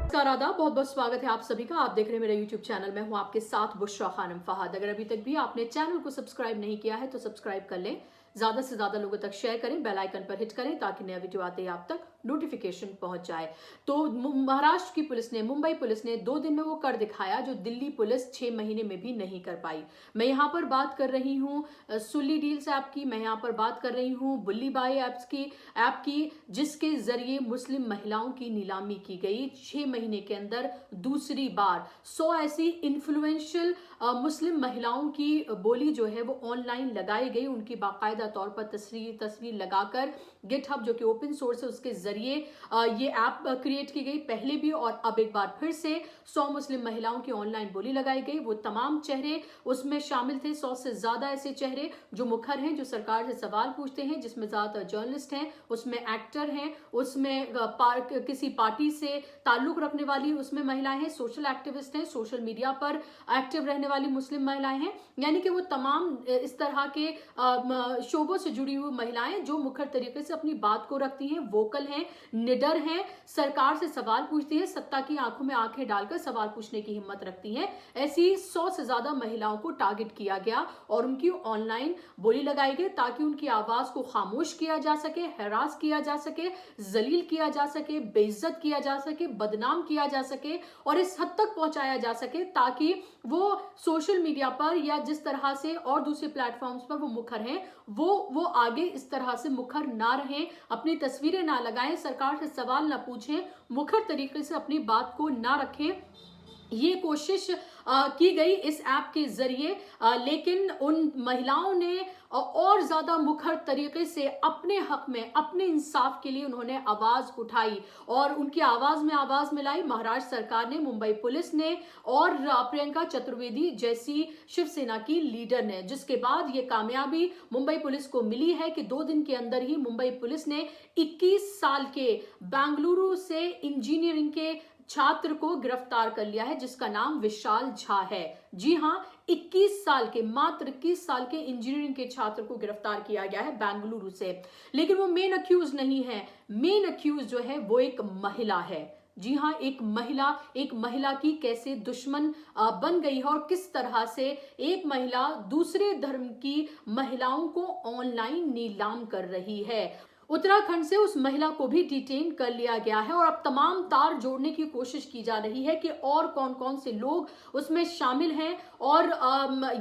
नमस्कार, आदाब, बहुत बहुत स्वागत है आप सभी का। आप देख रहे हैं मेरा YouTube चैनल। मैं हूं आपके साथ बुशरा खानम फहाद। अगर अभी तक भी आपने चैनल को सब्सक्राइब नहीं किया है तो सब्सक्राइब कर लें, ज्यादा से ज्यादा लोगों तक शेयर करें, बेल आइकन पर हिट करें ताकि नया वीडियो आते ही आप तक नोटिफिकेशन पहुंच जाए। तो महाराष्ट्र की पुलिस ने, मुंबई पुलिस ने 2 दिन में वो कर दिखाया जो दिल्ली पुलिस 6 महीने में भी नहीं कर पाई। मैं यहाँ पर बात कर रही हूँ सुल्ली डील्स ऐप की, मैं यहाँ पर बात कर रही हूँ बुल्ली बाई ऐप की, जिसके जरिए मुस्लिम महिलाओं की नीलामी की गई। 6 महीने के अंदर दूसरी बार 100 ऐसी इन्फ्लुएंशियल मुस्लिम महिलाओं की बोली जो है वो ऑनलाइन लगाई गई। उनकी बाकायदा तौर पर तस्वीर लगाकर गिटहब जो कि ओपन सोर्स है उसके जरिए ये ऐप क्रिएट की गई। पहले भी और अब एक बार फिर से 100 मुस्लिम महिलाओं की ऑनलाइन बोली लगाई गई। वो तमाम चेहरे उसमें शामिल थे, 100 से ज्यादा ऐसे चेहरे जो मुखर हैं, जो सरकार से सवाल पूछते हैं, जिसमें ज्यादातर जर्नलिस्ट हैं, उसमें एक्टर हैं, उसमें किसी पार्टी से ताल्लुक रखने वाली उसमें महिलाएं हैं, सोशल एक्टिविस्ट हैं, सोशल मीडिया पर एक्टिव रहने वाली मुस्लिम महिलाएं हैं। यानी कि वो तमाम इस तरह के शोबों से जुड़ी हुई महिलाएं जो मुखर तरीके से अपनी बात को रखती हैं, वोकल हैं, निडर हैं, सरकार से सवाल पूछती है, सत्ता की आंखों में आंखें डालकर सवाल पूछने की हिम्मत रखती हैं। ऐसी 100 से ज्यादा महिलाओं को टारगेट किया गया और उनकी ऑनलाइन बोली लगाई गई ताकि उनकी आवाज को खामोश किया जा सके, हैरास किया जा सके, जलील किया जा सके, बेइज्जत किया जा सके, बदनाम किया जा सके और इस हद तक पहुंचाया जा सके ताकि वो सोशल मीडिया पर या जिस तरह से और दूसरे प्लेटफॉर्म्स पर वो मुखर हैं वो आगे इस तरह से मुखर ना रहें, अपनी तस्वीरें ना लगाएं, सरकार से सवाल ना पूछें, मुखर तरीके से अपनी बात को ना रखें। ये कोशिश की गई इस ऐप के जरिए, लेकिन उन महिलाओं ने और ज्यादा मुखर तरीके से अपने हक में, अपने इंसाफ के लिए उन्होंने आवाज उठाई और उनकी आवाज में आवाज मिलाई महाराष्ट्र सरकार ने, मुंबई पुलिस ने और प्रियंका चतुर्वेदी जैसी शिवसेना की लीडर ने, जिसके बाद ये कामयाबी मुंबई पुलिस को मिली है कि 2 दिन के अंदर ही मुंबई पुलिस ने 21 साल के बेंगलुरु से इंजीनियरिंग के छात्र को गिरफ्तार कर लिया है जिसका नाम विशाल झा है। जी हां, 21 साल के, मात्र 21 साल के इंजीनियरिंग के छात्र को गिरफ्तार किया गया है बेंगलुरु से। लेकिन वो मेन अक्यूज नहीं है, मेन अक्यूज जो है वो एक महिला है। जी हां, एक महिला की कैसे दुश्मन बन गई है और किस तरह से एक महिला दूसरे धर्म की महिलाओं को ऑनलाइन नीलाम कर रही है। उत्तराखंड से उस महिला को भी डिटेन कर लिया गया है और अब तमाम तार जोड़ने की कोशिश की जा रही है कि और कौन कौन से लोग उसमें शामिल हैं और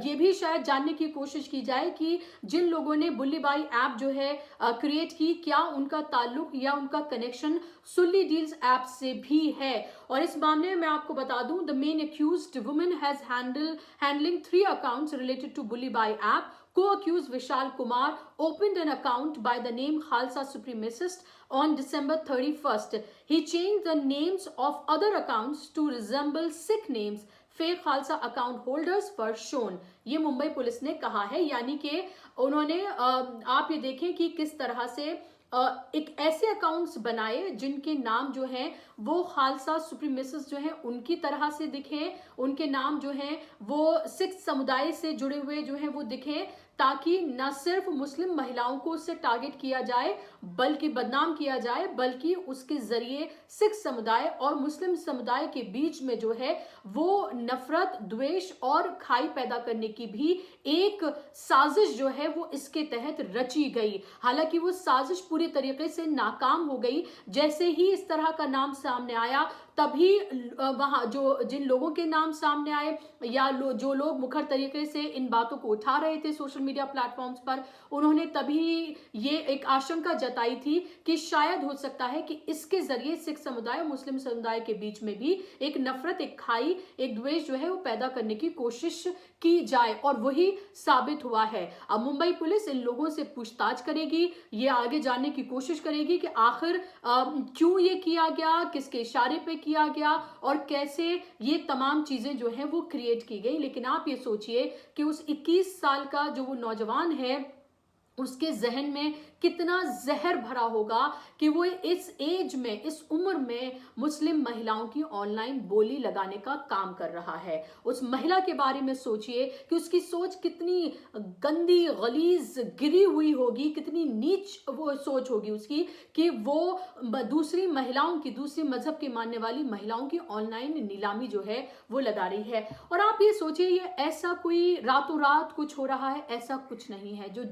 ये भी शायद जानने की कोशिश की जाए कि जिन लोगों ने बुल्ली बाई ऐप जो है क्रिएट की, क्या उनका ताल्लुक या उनका कनेक्शन सुल्ली डील्स ऐप से भी है। और इस मामले में मैं आपको बता दूं, the main accused woman has handling 3 accounts related to Bulli Bai app. Co-accused Vishal Kumar opened an account by the name Khalsa Supremacist on December 31st. He changed the names of other accounts to resemble Sikh names. Fake Khalsa account holders were shown. ये Mumbai police ने कहा है, यानी कि उन्होंने आप ये देखें कि किस तरह से एक ऐसे अकाउंट्स बनाए जिनके नाम जो हैं वो खालसा सुप्रीमेसिस्ट जो हैं उनकी तरह से दिखें, उनके नाम जो हैं वो सिख समुदाय से जुड़े हुए जो हैं वो दिखें, ताकि न सिर्फ मुस्लिम महिलाओं को उससे टारगेट किया जाए बल्कि बदनाम किया जाए, बल्कि उसके जरिए सिख समुदाय और मुस्लिम समुदाय के बीच में जो है वो नफरत, द्वेष और खाई पैदा करने की भी एक साजिश जो है वो इसके तहत रची गई। हालांकि वो साजिश पूरी तरीके से नाकाम हो गई। जैसे ही इस तरह का नाम सामने आया तभी वहां जिन लोगों के नाम सामने आए या जो लोग मुखर तरीके से इन बातों को उठा रहे थे सोशल मीडिया प्लेटफॉर्म्स पर, उन्होंने तभी ये एक आशंका जताई थी कि शायद हो सकता है कि इसके जरिए सिख समुदाय और मुस्लिम समुदाय के बीच में भी एक नफरत, एक खाई, एक द्वेष जो है वो पैदा करने की कोशिश की जाए, और वही साबित हुआ है। अब मुंबई पुलिस इन लोगों से पूछताछ करेगी, ये आगे जानने की कोशिश करेगी कि आखिर क्यों ये किया गया, किसके इशारे पे किया गया और कैसे ये तमाम चीजें जो है वो क्रिएट की गई। लेकिन आप ये सोचिए कि उस 21 साल का जो वो नौजवान है उसके जहन में कितना जहर भरा होगा कि वो इस एज में, इस उम्र में मुस्लिम महिलाओं की ऑनलाइन बोली लगाने का काम कर रहा है। उस महिला के बारे में सोचिए कि उसकी सोच कितनी गंदी, गलीज, गिरी हुई होगी, कितनी नीच वो सोच होगी उसकी कि वो दूसरी महिलाओं की, दूसरे मजहब के मानने वाली महिलाओं की ऑनलाइन नीलामी जो है वो लगा रही है। और आप ये सोचिए, ये ऐसा कोई रातों रात कुछ हो रहा है, ऐसा कुछ नहीं है। जो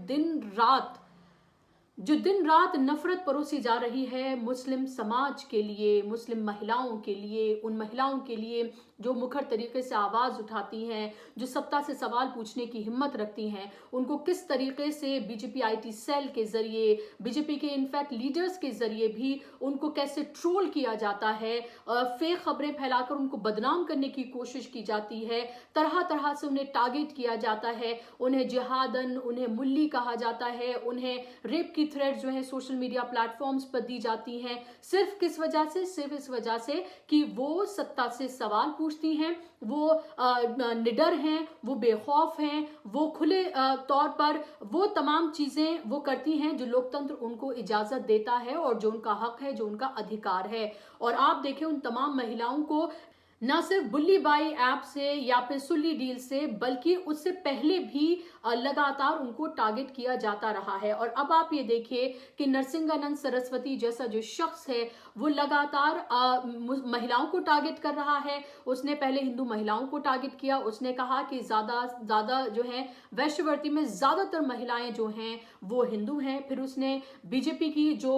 दिन रात नफरत परोसी जा रही है मुस्लिम समाज के लिए, मुस्लिम महिलाओं के लिए, उन महिलाओं के लिए जो मुखर तरीके से आवाज उठाती हैं, जो सत्ता से सवाल पूछने की हिम्मत रखती हैं, उनको किस तरीके से बीजेपी आईटी सेल के जरिए, बीजेपी के इनफैक्ट लीडर्स के जरिए भी उनको कैसे ट्रोल किया जाता है, फेक खबरें फैलाकर उनको बदनाम करने की कोशिश की जाती है, तरह तरह से उन्हें टारगेट किया जाता है, उन्हें जिहादन, उन्हें मुल्ली कहा जाता है, उन्हें रेप की थ्रेड जो है सोशल मीडिया प्लेटफॉर्म्स पर दी जाती हैं। सिर्फ किस वजह से? सिर्फ इस वजह से कि वो सत्ता से सवाल पूछती हैं, वो निडर हैं, वो बेखौफ हैं, वो खुले तौर पर वो तमाम चीजें वो करती हैं जो लोकतंत्र उनको इजाजत देता है और जो उनका हक है, जो उनका अधिकार है। और आप देखें उन तमाम महिलाओं को ना सिर्फ बुल्ली बाई ऐप से या फिर सुल्ली डील से, बल्कि उससे पहले भी लगातार उनको टारगेट किया जाता रहा है। और अब आप ये देखिए कि नरसिंहानंद सरस्वती जैसा जो शख्स है वो लगातार महिलाओं को टारगेट कर रहा है। उसने पहले हिंदू महिलाओं को टारगेट किया, उसने कहा कि ज्यादा जो है वैश्यवर्ती में ज्यादातर महिलाएं जो हैं वो हिंदू हैं। फिर उसने बीजेपी की जो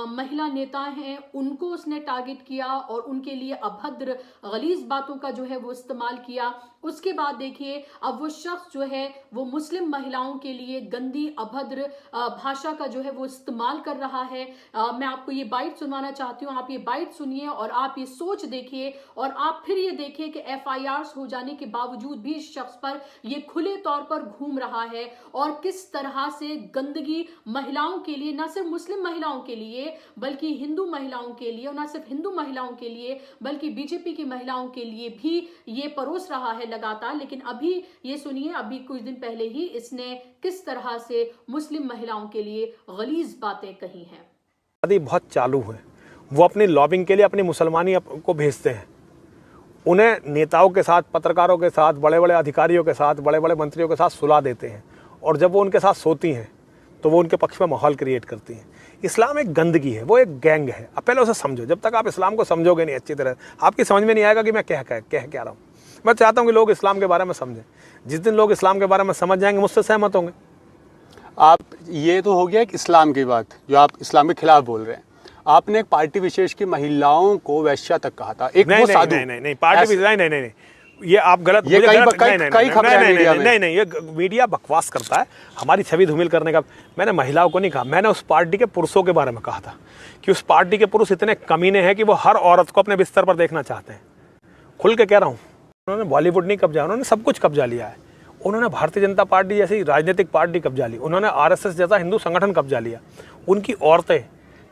महिला नेता हैं उनको उसने टारगेट किया और उनके लिए अभद्र गलीज बातों का जो है वो इस्तेमाल किया। उसके बाद देखिए अब वो शख्स जो है वो मुस्लिम महिलाओं के लिए गंदी, अभद्र भाषा का जो है वो इस्तेमाल कर रहा है। मैं आपको ये बाइट सुनवाना चाहती हूँ, आप ये बाइट सुनिए और आप ये सोच देखिए और आप फिर ये देखिए कि FIRs हो जाने के बावजूद भी इस शख्स पर ये खुले तौर पर घूम रहा है और किस तरह से गंदगी महिलाओं के लिए, ना सिर्फ मुस्लिम महिलाओं के लिए बल्कि हिंदू महिलाओं के लिए, और ना सिर्फ हिंदू महिलाओं के लिए बल्कि बीजेपी की महिलाओं के लिए भी ये परोस रहा है लगातार। लेकिन अभी ये सुनिए, अभी कुछ दिन पहले ही इसने किस तरह से मुस्लिम महिलाओं के लिए गलीज बातें कही हैं। बहुत चालू है, वो अपनी लॉबिंग के लिए अपनी मुसलमानी को भेजते हैं। उन्हें नेताओं के साथ, पत्रकारों के साथ, बड़े बड़े अधिकारियों के साथ, बड़े बड़े मंत्रियों के साथ सुला देते हैं और जब वो उनके साथ सोती हैं तो वो उनके पक्ष में माहौल क्रिएट करती हैं। इस्लाम एक गंदगी है, वो एक गैंग है। अब पहले उसे समझो। जब तक आप इस्लाम को समझोगे नहीं अच्छी तरह, आपकी समझ में नहीं आएगा कि मैं कह क्या रहा हूँ। मैं चाहता हूँ कि लोग इस्लाम के बारे में समझें। जिस दिन लोग इस्लाम के बारे में समझ जाएंगे मुझसे सहमत होंगे। आप ये तो हो गया एक इस्लाम की बात, जो आप इस्लाम के खिलाफ बोल रहे हैं। आपने एक पार्टी विशेष की महिलाओं को वैश्या तक कहा था। एक वो साधु नहीं पार्टी नहीं, ये आप गलत, ये कई खबरें नहीं, ये मीडिया बकवास करता है, हमारी छवि धूमिल करने का। मैंने महिलाओं को नहीं कहा, मैंने उस पार्टी के पुरुषों के बारे में कहा था कि उस पार्टी के पुरुष इतने कमीने हैं कि वो हर औरत को अपने बिस्तर पर देखना चाहते हैं। खुल के कह रहा हूँ, उन्होंने बॉलीवुड नहीं कब्जा, उन्होंने सब कुछ कब्जा लिया है। उन्होंने भारतीय जनता पार्टी जैसी राजनीतिक पार्टी कब्जा ली, उन्होंने RSS जैसा हिंदू संगठन कब्जा लिया। उनकी औरतें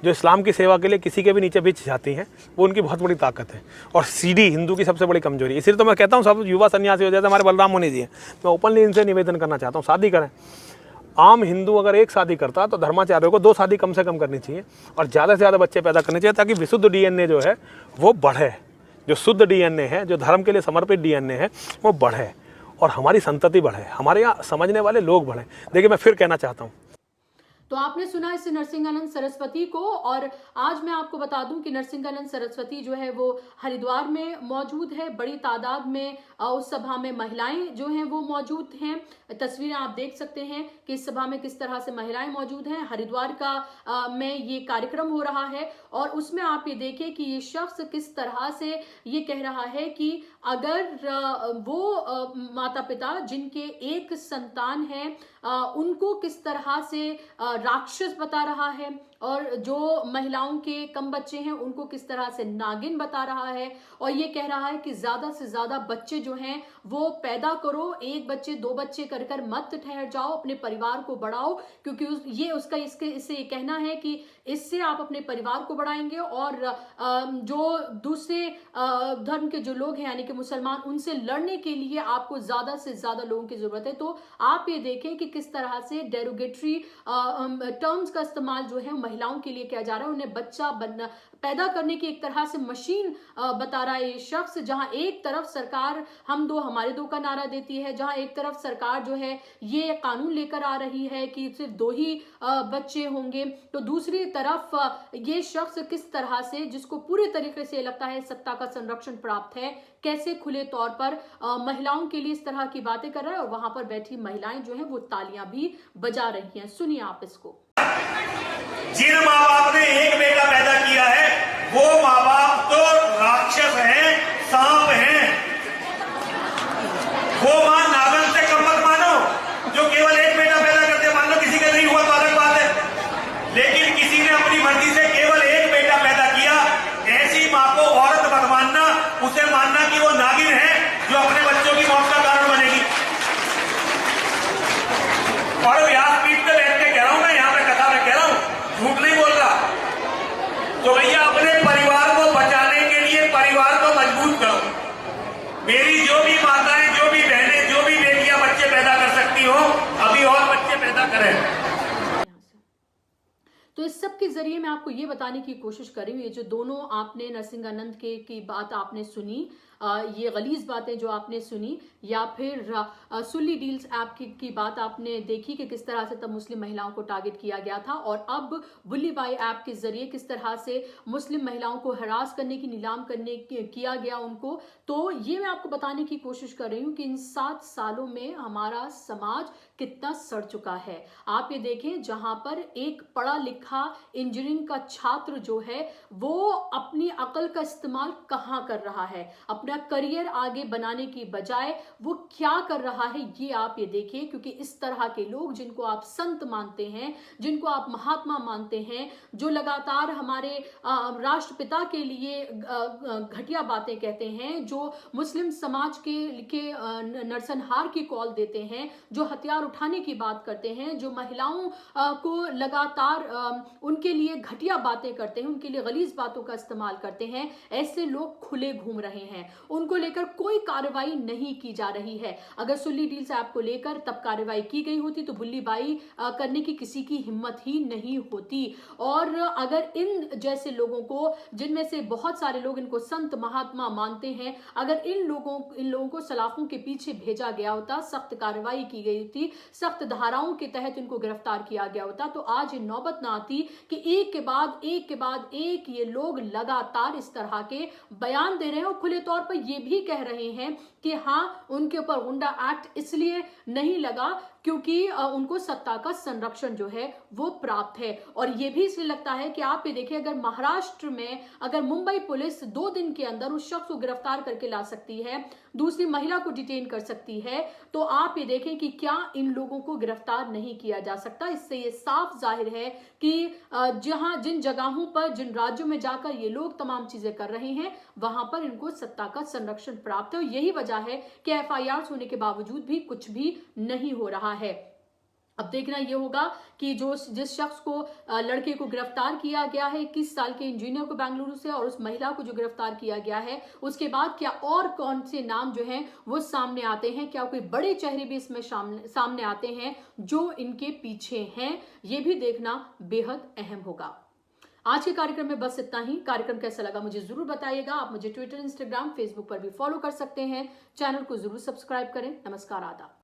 जो इस्लाम की सेवा के लिए किसी के भी नीचे बिछ जाती हैं, वो उनकी बहुत बड़ी ताकत है। और CD हिंदू की सबसे बड़ी कमजोरी है। इसलिए तो मैं कहता हूँ सब युवा सन्यासी हो, जैसे हमारे बलराम मुनि जी हैं, मैं ओपनली इनसे निवेदन करना चाहता हूँ, शादी करें। आम हिंदू अगर एक शादी करता है तो धर्माचार्यों को 2 शादी कम से कम करनी चाहिए और ज़्यादा से ज़्यादा बच्चे पैदा करने चाहिए, ताकि विशुद्ध DNA जो है वो बढ़े, जो शुद्ध DNA है, जो धर्म के लिए समर्पित DNA है, वो बढ़े और हमारी संतति बढ़े, हमारे यहाँ समझने वाले लोग बढ़े। देखिए मैं फिर कहना चाहता हूँ, तो आपने सुना इस नरसिंहानंद सरस्वती को, और आज मैं आपको बता दूं कि नरसिंहानंद सरस्वती जो है वो हरिद्वार में मौजूद है। बड़ी तादाद में उस सभा में महिलाएं जो हैं वो मौजूद हैं। तस्वीरें आप देख सकते हैं कि इस सभा में किस तरह से महिलाएं मौजूद हैं। हरिद्वार का में ये कार्यक्रम हो रहा है और उसमें आप ये देखिए कि ये शख्स किस तरह से ये कह रहा है कि अगर वो माता पिता जिनके एक संतान है उनको किस तरह से राक्षस बता रहा है, और जो महिलाओं के कम बच्चे हैं उनको किस तरह से नागिन बता रहा है, और ये कह रहा है कि ज्यादा से ज्यादा बच्चे जो हैं वो पैदा करो, 1 बच्चे 2 बच्चे कर कर मत ठहर जाओ, अपने परिवार को बढ़ाओ, क्योंकि इससे ये कहना है कि इससे आप अपने परिवार को बढ़ाएंगे और जो दूसरे धर्म के जो लोग हैं यानी कि मुसलमान, उनसे लड़ने के लिए आपको ज्यादा से ज्यादा लोगों की जरूरत है। तो आप ये देखें कि किस तरह से डेरोगेटरी टर्म्स का इस्तेमाल जो है महिलाओं के लिए किया जा रहा है, उन्हें बच्चा पैदा करने की एक तरह से मशीन बता रहा है ये शख्स। जहां एक तरफ सरकार हम दो हमारे दो का नारा देती है, जहां एक तरफ सरकार जो है ये कानून लेकर आ रही है कि सिर्फ 2 ही बच्चे होंगे, तो दूसरी तरफ ये शख्स किस तरह से, जिसको पूरे तरीके से लगता है सत्ता का संरक्षण प्राप्त है, कैसे खुले तौर पर महिलाओं के लिए इस तरह की बातें कर रहा है, और वहां पर बैठी महिलाएं जो है वो तालियां भी बजा रही हैं। सुनिए आप इसको। जिन माँ बाप ने एक बेटा पैदा किया है वो माँ बाप तो राक्षस हैं, सांप हैं। वो माँ नागन से कम मत मानो जो केवल एक बेटा पैदा करते, मान लो किसी का नहीं हुआ तो अलग बात है, लेकिन किसी ने अपनी मर्जी से केवल एक बेटा पैदा किया, ऐसी माँ को औरत मत मानना, उसे मानना कि वो नागिन है जो अपने बच्चों की मौत का कारण बनेगी। और व्यासपीठ पे बैठ के कह रहा हूं मैं, यहाँ पे कथा में कह रहा हूं, झूठ नहीं बोल रहा। तो भैया अपने परिवार को बचाने के लिए परिवार को मजबूत करो। मेरी जो भी माताएं, जो भी बहनें, जो भी बेटियां बच्चे पैदा कर सकती हो, अभी और बच्चे पैदा करें। तो इस सब के जरिए मैं आपको ये बताने की कोशिश कर रही हूँ, ये जो दोनों आपने नरसिंहानंद की बात आपने सुनी, ये गलीज बातें जो आपने सुनी, या फिर सुल्ली डील्स ऐप की बात आपने देखी कि किस तरह से तब मुस्लिम महिलाओं को टारगेट किया गया था, और अब बुल्ली बाई ऐप के जरिए किस तरह से मुस्लिम महिलाओं को हरास करने की, नीलाम करने किया गया उनको। तो ये मैं आपको बताने की कोशिश कर रही हूँ कि इन 7 सालों में हमारा समाज कितना सड़ चुका है। आप ये देखें, जहां पर एक पढ़ा लिखा इंजीनियरिंग का छात्र जो है वो अपनी अकल का इस्तेमाल कहाँ कर रहा है, अपना करियर आगे बनाने की बजाय वो क्या कर रहा है, ये आप ये देखिए। क्योंकि इस तरह के लोग जिनको आप संत मानते हैं, जिनको आप महात्मा मानते हैं, जो लगातार हमारे राष्ट्रपिता के लिए घटिया बातें कहते हैं, जो मुस्लिम समाज के नरसंहार की कॉल देते हैं, जो हथियार उठाने की बात करते हैं, जो महिलाओं को लगातार उनके लिए घटिया बातें करते हैं, उनके लिए गलीज बातों का इस्तेमाल करते हैं, ऐसे लोग खुले घूम रहे हैं। उनको लेकर कोई कार्रवाई नहीं की जा रही है। अगर सुल्ली डील्स ऐप को लेकर तब कार्रवाई की गई होती तो बुल्ली बाई करने की किसी की हिम्मत ही नहीं होती। और अगर इन जैसे लोगों को, जिनमें से बहुत सारे लोग इनको संत महात्मा मानते हैं, अगर इन लोगों को सलाखों के पीछे भेजा गया होता, सख्त कार्रवाई की गई होती, सख्त धाराओं के तहत इनको गिरफ्तार किया गया होता, तो आज ये नौबत ना आती कि एक के बाद एक ये लोग लगातार इस तरह के बयान दे रहे हैं और खुले तौर पर ये भी कह रहे हैं कि हाँ, उनके ऊपर गुंडा एक्ट इसलिए नहीं लगा क्योंकि उनको सत्ता का संरक्षण जो है वो प्राप्त है। और ये भी इसलिए लगता है कि आप ये देखिए, अगर महाराष्ट्र में अगर मुंबई पुलिस 2 दिन के अंदर उस शख्स को गिरफ्तार करके ला सकती है, दूसरी महिला को डिटेन कर सकती है, तो आप ये देखें कि क्या इन लोगों को गिरफ्तार नहीं किया जा सकता। इससे ये साफ जाहिर है कि जिन जगहों पर, जिन राज्यों में जाकर ये लोग तमाम चीजें कर रहे हैं, वहां पर इनको सत्ता का संरक्षण प्राप्त है। और यही वजह है कि FIR होने के बावजूद भी कुछ भी नहीं हो रहा है। अब देखना यह होगा कि जिस शख्स को, लड़के को गिरफ्तार किया गया है, 21 साल के इंजीनियर को बेंगलुरु से, और उस महिला को जो गिरफ्तार किया गया है, उसके बाद क्या और कौन से नाम जो हैं वो सामने आते हैं, क्या कोई बड़े चेहरे भी इसमें सामने आते हैं जो इनके पीछे हैं, ये भी देखना बेहद अहम होगा। आज के कार्यक्रम में बस इतना ही। कार्यक्रम कैसा लगा मुझे जरूर बताइएगा। आप मुझे ट्विटर, इंस्टाग्राम, फेसबुक पर भी फॉलो कर सकते हैं। चैनल को जरूर सब्सक्राइब करें। नमस्कार, आदाब।